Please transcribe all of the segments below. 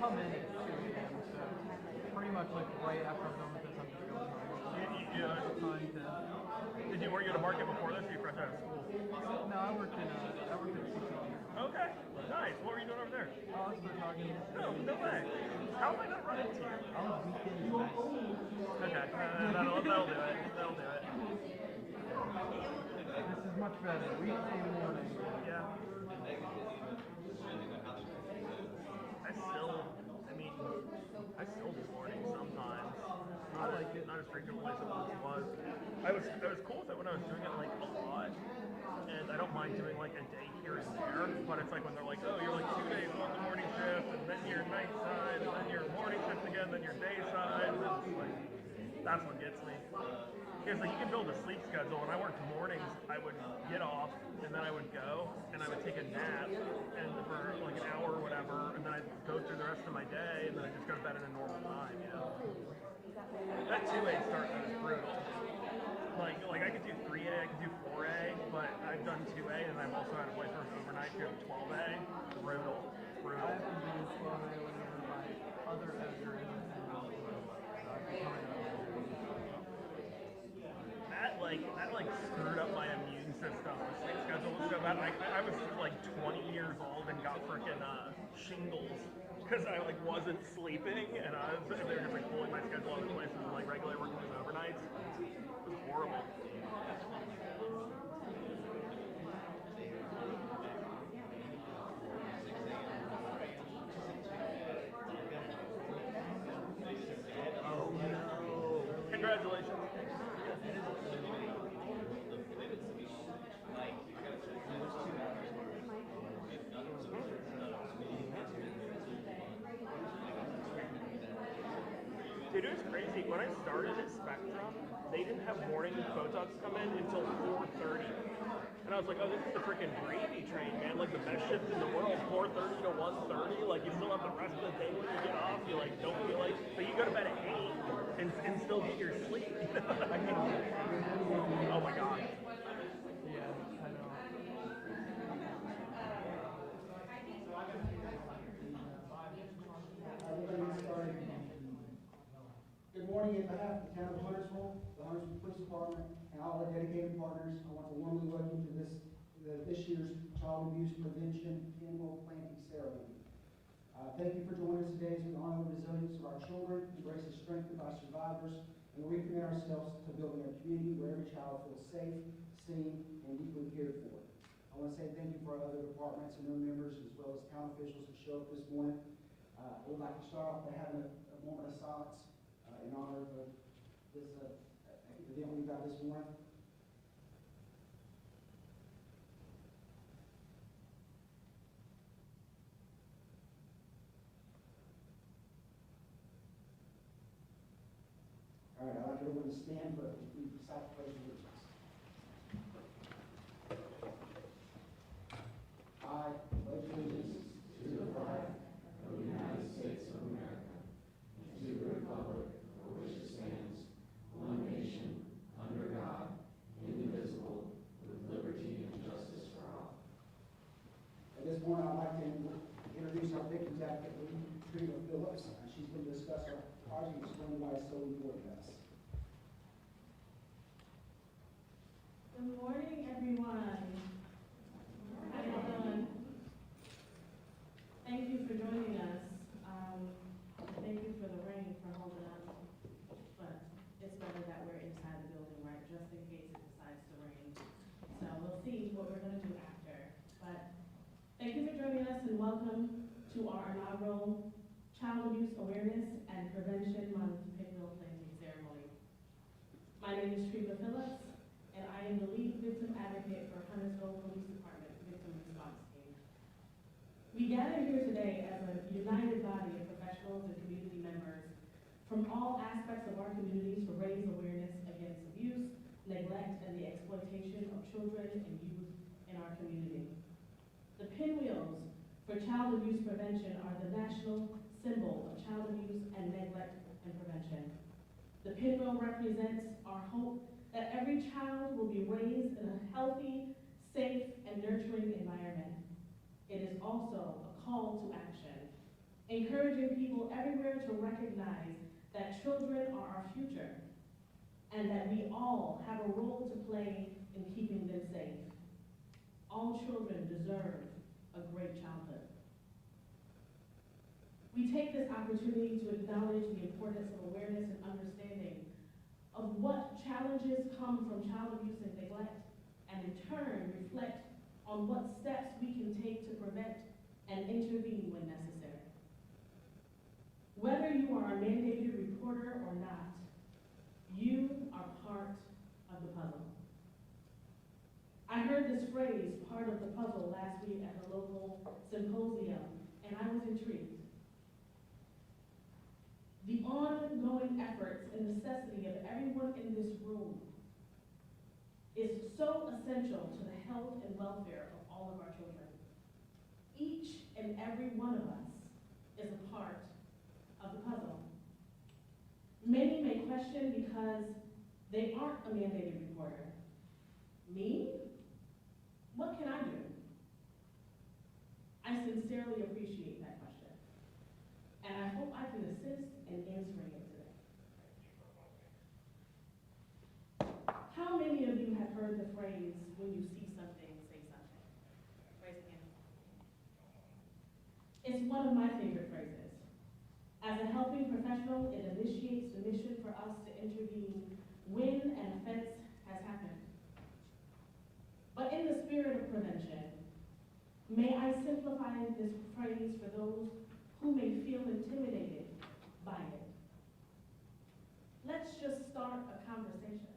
come in at 2 a.m. So pretty much like right after I'm done with this, I'm just going home. Time to. Were you at a market before this? Or you fresh out of school? No, I worked at CCU. Okay, nice. What were you doing over there? Oh, that's for talking. No way. How am I not running into you? I was weekend night. Okay, that'll do it. That'll do it. This is much better. Weekday morning. Yeah. I still do mornings sometimes. I like it. Not as frequently as it once was. I was cool with it when I was doing it like a lot. And I don't mind doing like a day here and there, but it's like when they're like, oh, you're like 2 days on the morning shift, and then your night side, and then your morning shift again, then your day side. And it's like, that's what gets me. Because like you can build a sleep schedule. When I worked mornings, I would get off, and then I would go, and I would take a nap, and for like an hour or whatever, and then I'd go through the rest of my day, and then I'd just go to bed at a normal time. You know, that 2A start was brutal. Like I could do 3A, I could do 4A, but I've done 2A, and I've also had a boy for overnight do 12A. Brutal. I have to do 12A when my other editor is that screwed up my immune system. The sleep schedule was so bad. I was like 20 years old and got freaking shingles because I like wasn't sleeping, and they were just like pulling my schedule other places and like regularly working those overnights. It was horrible. Oh no! Congratulations. Dude, it was crazy. When I started at Spectrum, they didn't have morning photons come in until 4:30. And I was like, oh, this is the freaking gravy train, man. Like the best shift in the world, 4:30 to 1:30. Like you still have the rest of the day when you get off. You like don't feel like, but you go to bed at 8 and still get your sleep. Oh my god. Yeah, I know. Good morning. On behalf of the town of Huntersville, the Huntersville Police Department, and all our dedicated partners, I want to warmly welcome you to this year's Child Abuse Prevention Annual Planting Ceremony. Thank you for joining us today as we honor the resilience of our children, embrace the strength of our survivors, and recommit ourselves to building a community where every child feels safe, seen, and deeply cared for. I want to say thank you for our other departments and their members, as well as town officials who showed up this morning. I would like to start off by having a moment of silence in honor of this event we've got this morning. All right, I'd like everyone to stand for the recite the pledge of allegiance. I pledge allegiance to the flag of the United States of America and to the republic for which it stands, one nation, under God, indivisible, with liberty and justice for all. At this point, I'd like to introduce our victims advocate, Trina Phillips. She's going to discuss our project and explain why it's so important to us. Good morning, everyone. How you doing? Thank you for joining us. Thank you for the rain for holding up, but it's better that we're inside the building, right? Just in case it decides to rain. So we'll see what we're going to do after. But thank you for joining us and welcome to our inaugural Child Abuse Awareness and Prevention Month Pinwheel Planting Ceremony. My name is Trina Phillips, and I am the lead victim advocate for Huntersville Police Department Victim Response Team. We gather here today as a united body of professionals and community members from all aspects of our communities to raise awareness against abuse, neglect, and the exploitation of children and youth in our community. The pinwheels for child abuse prevention are the national symbol of child abuse and neglect and prevention. The pinwheel represents our hope that every child will be raised in a healthy, safe, and nurturing environment. It is also a call to action, encouraging people everywhere to recognize that children are our future and that we all have a role to play in keeping them safe. All children deserve a great childhood. We take this opportunity to acknowledge the importance of awareness and understanding of what challenges come from child abuse and neglect, and in turn reflect on what steps we can take to prevent and intervene when necessary. Whether you are a mandated reporter or not, you are part of the puzzle. I heard this phrase, part of the puzzle, last week at the local symposium, and I was intrigued. The ongoing efforts and necessity of everyone in this room is so essential to the health and welfare of all of our children. Each and every one of us is a part of the puzzle. Many may question because they aren't a mandated reporter. Me? What can I do? I sincerely appreciate that question, and I hope I can assist in answering it today. How many of you have heard the phrase, when you see something, say something? Raise your hand. It's one of my favorite phrases. As a helping professional, it initiates the mission for us to intervene when an offense has happened. But in the spirit of prevention, may I simplify this phrase for those who may feel intimidated by it. Let's just start a conversation.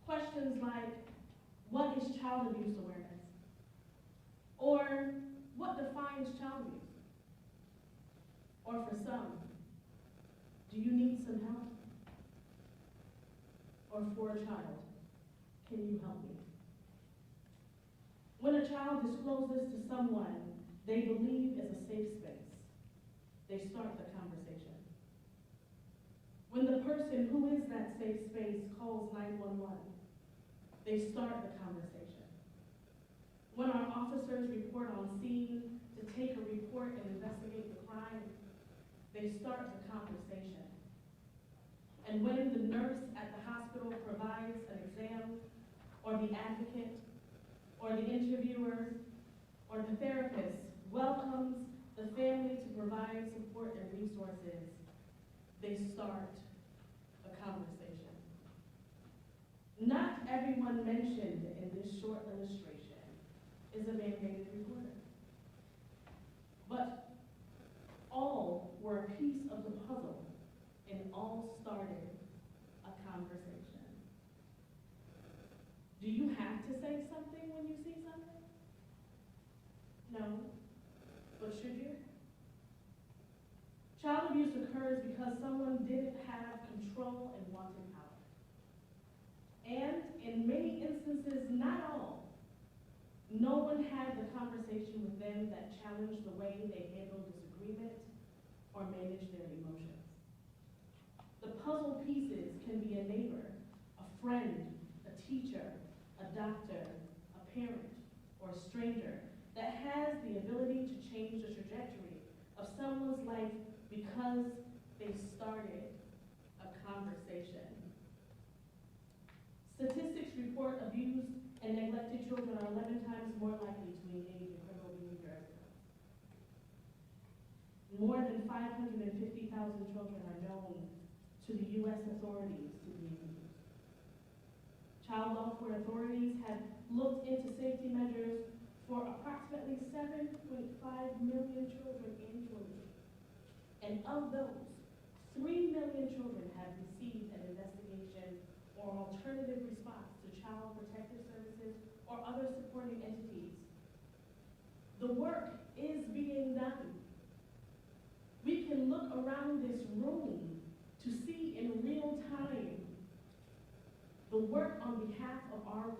Questions like, what is child abuse awareness? Or, what defines child abuse? Or for some, do you need some help? Or for a child, can you help me? When a child discloses to someone they believe is a safe space, they start the conversation. When the person who is that safe space calls 911, they start the conversation. When our officers report on scene to take a report and investigate the crime, they start the conversation. And when the nurse at the hospital provides an exam, or the advocate, or the interviewer, or the therapist welcomes the family to provide support and resources, they start a conversation. Not everyone mentioned in this short illustration is a mandated reporter, but all were a piece of the puzzle and all started a conversation. Do you have to say something when you see something? No, but should you? Child abuse occurs because someone didn't have control and wanted power. And in many instances, not all, no one had the conversation with them that challenged the way they handled disagreement or managed their emotions. The puzzle pieces can be a neighbor, a friend, a teacher, a doctor, a parent, or a stranger that has the ability to change the trajectory of someone's life because they started a conversation. Statistics report abused and neglected children are 11 times more likely to engage in criminal behavior as adults. More than 550,000 children are known to the U.S. authorities to be abused. Child welfare authorities have looked into safety measures for approximately 7.5 million children annually. And of those, 3 million children have received an investigation or alternative response to Child Protective Services or other supporting entities. The work is being done. We can look around this room to see in real time the work on behalf of our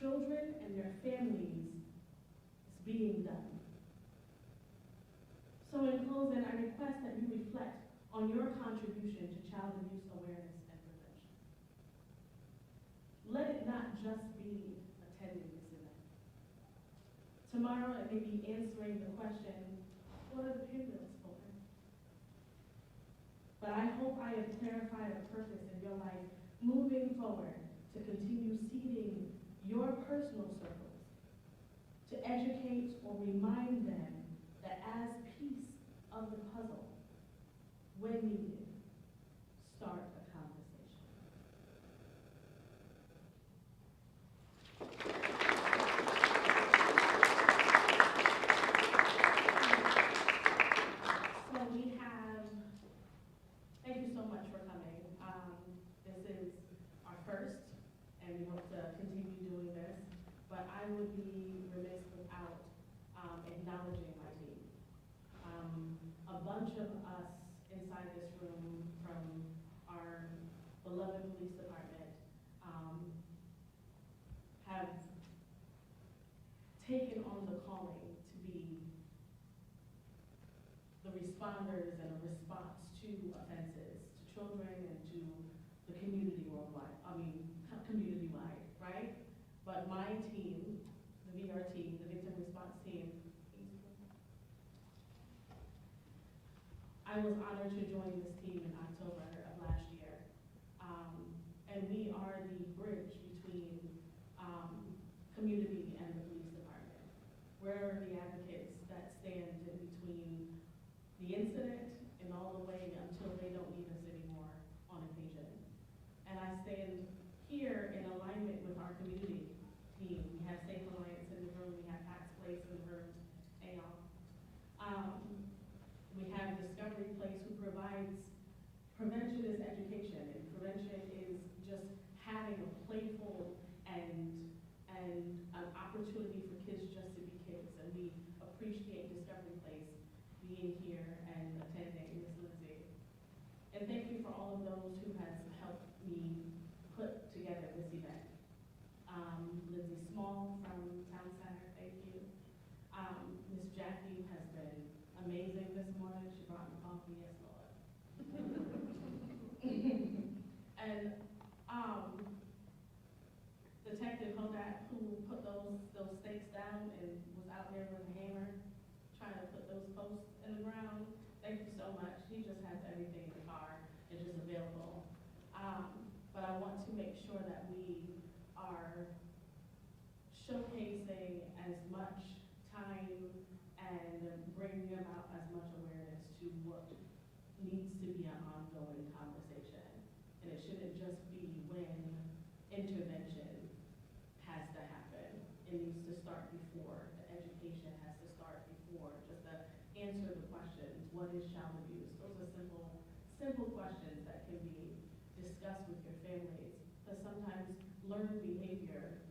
children and their families is being done. So in closing, I request that you reflect on your contribution to child abuse awareness and prevention. Let it not just be attending this event. Tomorrow it may be answering the question, what are the pinwheels for? But I hope I have clarified a purpose in your life moving forward to continue seeding your personal circles, to educate or remind them that as piece of the puzzle, when needed, start a conversation. So we have, thank you so much for coming. This is our first, and we hope to continue doing this, but I would be remiss without acknowledging my team. A bunch of us inside this room from our beloved police department have taken on the calling to be the responders and a response to offenses, to children and to the community worldwide, community-wide, right? But my team, the VR team, the victim response team, I was honored to join this team in October of last year. And we are the bridge between community and the police department. We're the advocates that stand in between the incident and all the way until they don't need us anymore on occasion. And I stand here in alignment with our community team. We have Safe Alliance in the room, we have Tax Place in the room, hey y'all. We have Discovery Place, who provides prevention is education, and prevention is just having a playful and an opportunity for kids just to be kids. And we appreciate Discovery Place being here and attending, Ms. Lindsay. And thank you for all of those who has helped me put together this event. Lindsay Small from Town Center, thank you. Ms. Jackie has been amazing this morning. She brought me coffee, yes, Lord. And Detective Hodak, who put those stakes down and was out there with a hammer trying to put those posts in the ground. Thank you so much. He just has everything in the car and just available. But I want to make sure that we are showcasing as much time and bringing about as much awareness to what needs to be an ongoing conversation. And it shouldn't just be when intervention has to happen. It needs to start before. The education has to start before. Just to answer the questions. What is child abuse? Those are simple questions that can be discussed with your families. Because sometimes learned behavior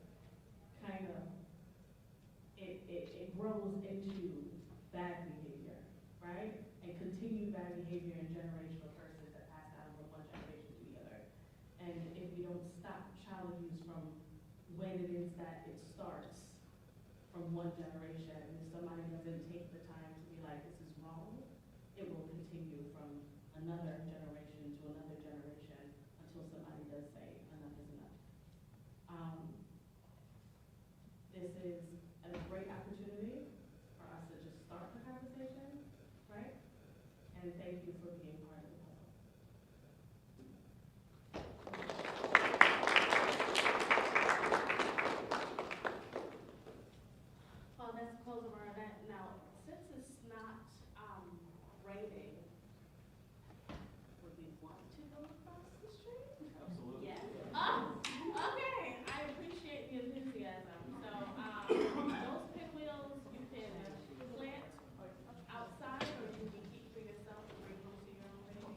kind of, it grows into bad behavior, right? And continued bad behavior and generational curses that pass down from one generation to the other. And if we don't stop child abuse from when it is that it starts from one generation, if somebody doesn't take the time to be like, this is wrong, it will continue from another generation to another generation until somebody does say enough is enough. This is a great opportunity for us to just start the conversation, right? And thank you for being part of the puzzle. Well, that's the close of our event. Now, since it's not raining, would we want to go across the street? Absolutely. Yes. Oh, okay. I appreciate the enthusiasm. So, those pinwheels you can plant outside, or you can keep for yourself and bring home to your own baby.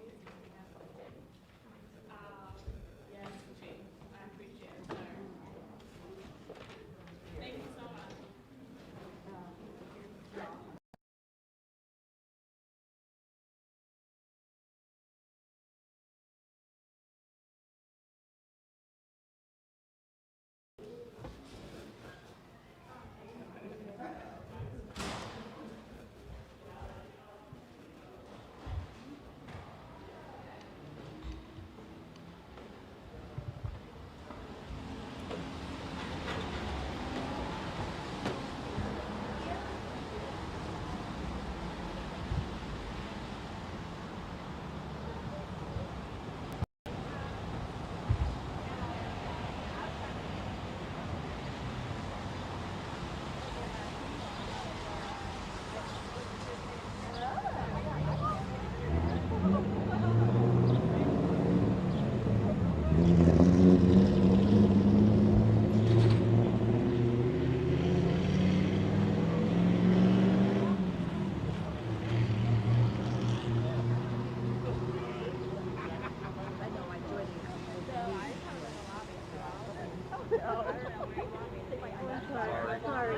Sorry.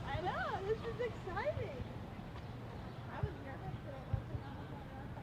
I know, this is exciting. I was nervous, but it wasn't that nervous.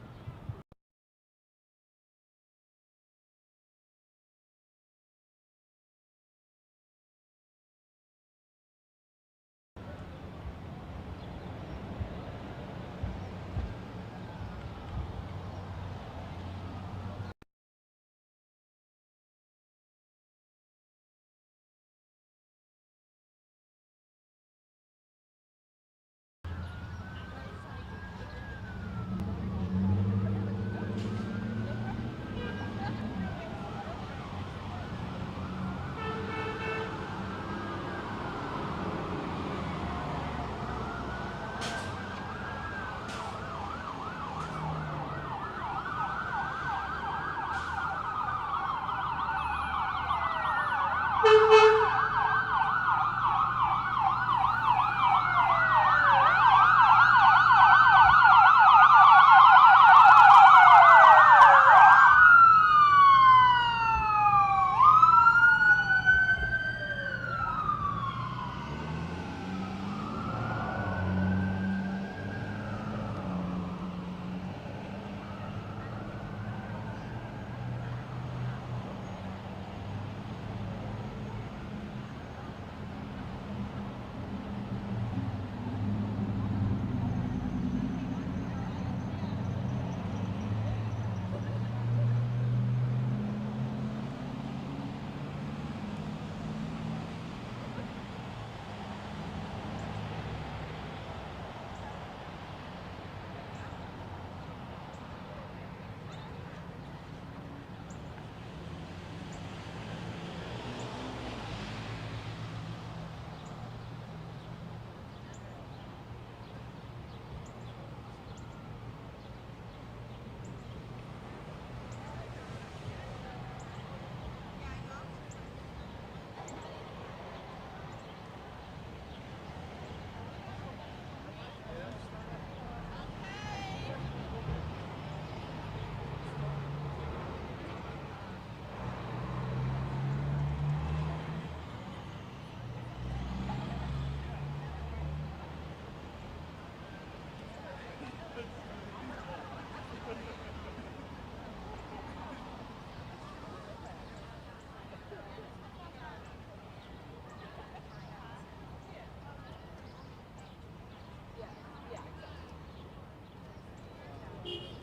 Yes.